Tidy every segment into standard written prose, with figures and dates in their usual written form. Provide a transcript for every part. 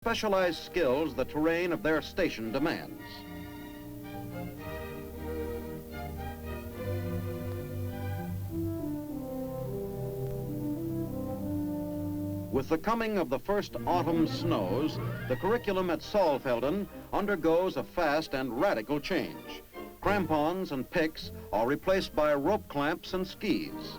specialized skills the terrain of their station demands. With the coming of the first autumn snows, the curriculum at Saalfelden undergoes a fast and radical change. Crampons and picks are replaced by rope clamps and skis.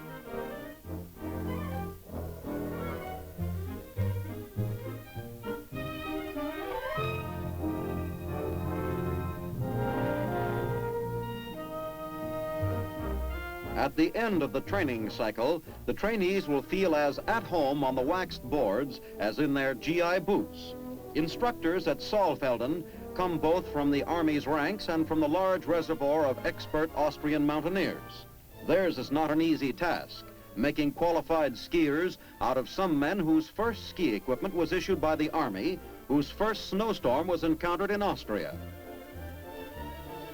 At the end of the training cycle, the trainees will feel as at home on the waxed boards as in their GI boots. Instructors at Saalfelden come both from the Army's ranks and from the large reservoir of expert Austrian mountaineers. Theirs is not an easy task, making qualified skiers out of some men whose first ski equipment was issued by the Army, whose first snowstorm was encountered in Austria.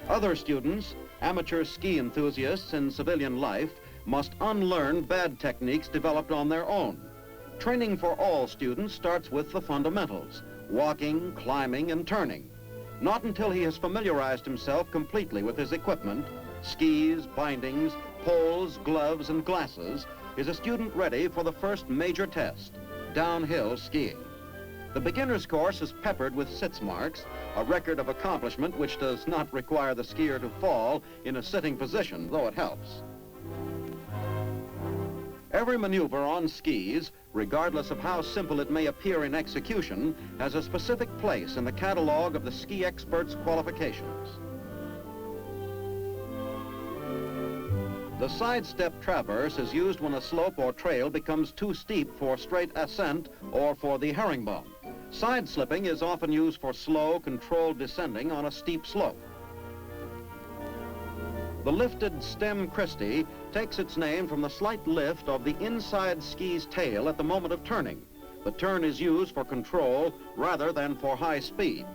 Other students, amateur ski enthusiasts in civilian life, must unlearn bad techniques developed on their own. Training for all students starts with the fundamentals: walking, climbing, and turning. Not until he has familiarized himself completely with his equipment, skis, bindings, poles, gloves, and glasses, is a student ready for the first major test, downhill skiing. The beginner's course is peppered with sitz marks, a record of accomplishment which does not require the skier to fall in a sitting position, though it helps. Every maneuver on skis, regardless of how simple it may appear in execution, has a specific place in the catalog of the ski expert's qualifications. The sidestep traverse is used when a slope or trail becomes too steep for straight ascent or for the herringbone. Side slipping is often used for slow, controlled descending on a steep slope. The lifted stem Christie takes its name from the slight lift of the inside ski's tail at the moment of turning. The turn is used for control rather than for high speed.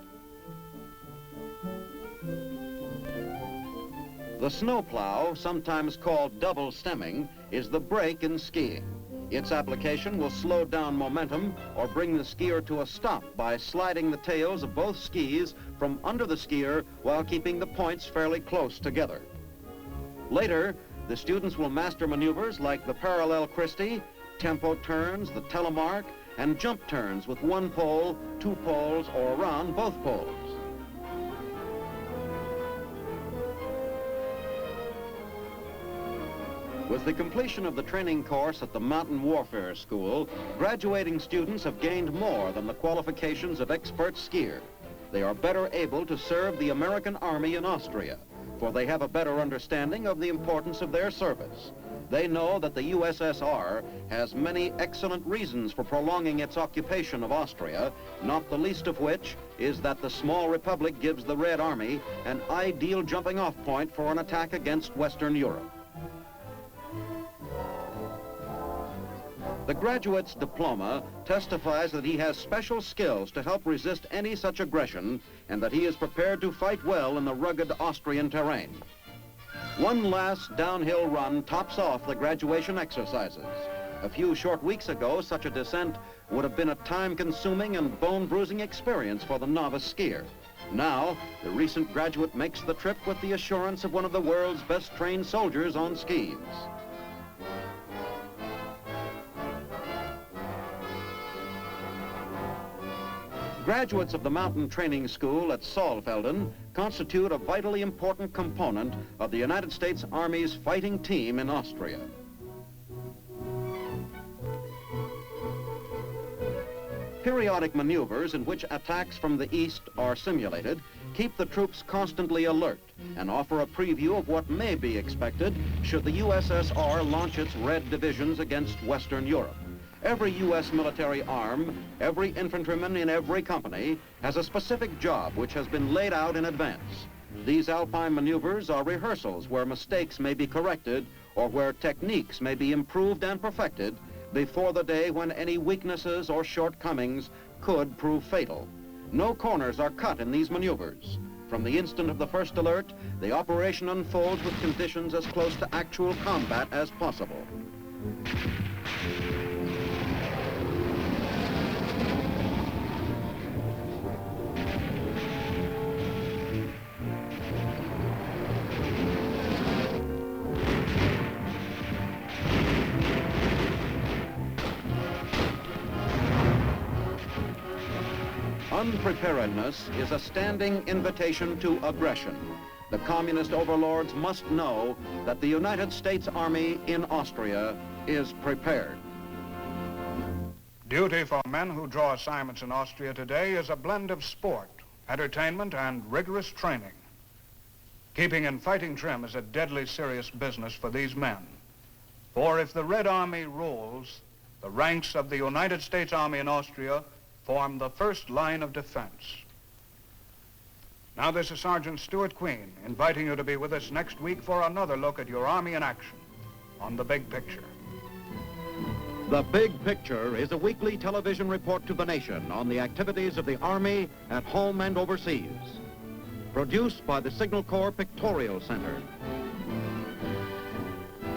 The snowplow, sometimes called double stemming, is the brake in skiing. Its application will slow down momentum or bring the skier to a stop by sliding the tails of both skis from under the skier while keeping the points fairly close together. Later, the students will master maneuvers like the parallel Christie, tempo turns, the telemark, and jump turns with one pole, two poles, or around both poles. With the completion of the training course at the Mountain Warfare School, graduating students have gained more than the qualifications of expert skier. They are better able to serve the American Army in Austria, for they have a better understanding of the importance of their service. They know that the USSR has many excellent reasons for prolonging its occupation of Austria, not the least of which is that the small republic gives the Red Army an ideal jumping-off point for an attack against Western Europe. The graduate's diploma testifies that he has special skills to help resist any such aggression and that he is prepared to fight well in the rugged Austrian terrain. One last downhill run tops off the graduation exercises. A few short weeks ago, such a descent would have been a time-consuming and bone-bruising experience for the novice skier. Now, the recent graduate makes the trip with the assurance of one of the world's best-trained soldiers on skis. Graduates of the Mountain Training School at Saalfelden constitute a vitally important component of the United States Army's fighting team in Austria. Periodic maneuvers in which attacks from the east are simulated keep the troops constantly alert and offer a preview of what may be expected should the USSR launch its Red divisions against Western Europe. Every U.S. military arm, every infantryman in every company has a specific job which has been laid out in advance. These alpine maneuvers are rehearsals where mistakes may be corrected or where techniques may be improved and perfected before the day when any weaknesses or shortcomings could prove fatal. No corners are cut in these maneuvers. From the instant of the first alert, the operation unfolds with conditions as close to actual combat as possible. Unpreparedness is a standing invitation to aggression. The communist overlords must know that the United States Army in Austria is prepared. Duty for men who draw assignments in Austria today is a blend of sport, entertainment, and rigorous training. Keeping in fighting trim is a deadly serious business for these men. For if the Red Army rules, the ranks of the United States Army in Austria form the first line of defense. Now this is Sergeant Stuart Queen inviting you to be with us next week for another look at your Army in action on The Big Picture. The Big Picture is a weekly television report to the nation on the activities of the Army at home and overseas. Produced by the Signal Corps Pictorial Center.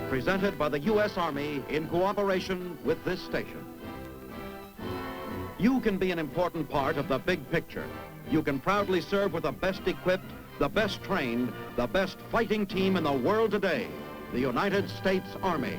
Presented by the U.S. Army in cooperation with this station. You can be an important part of the big picture. You can proudly serve with the best equipped, the best trained, the best fighting team in the world today, the United States Army.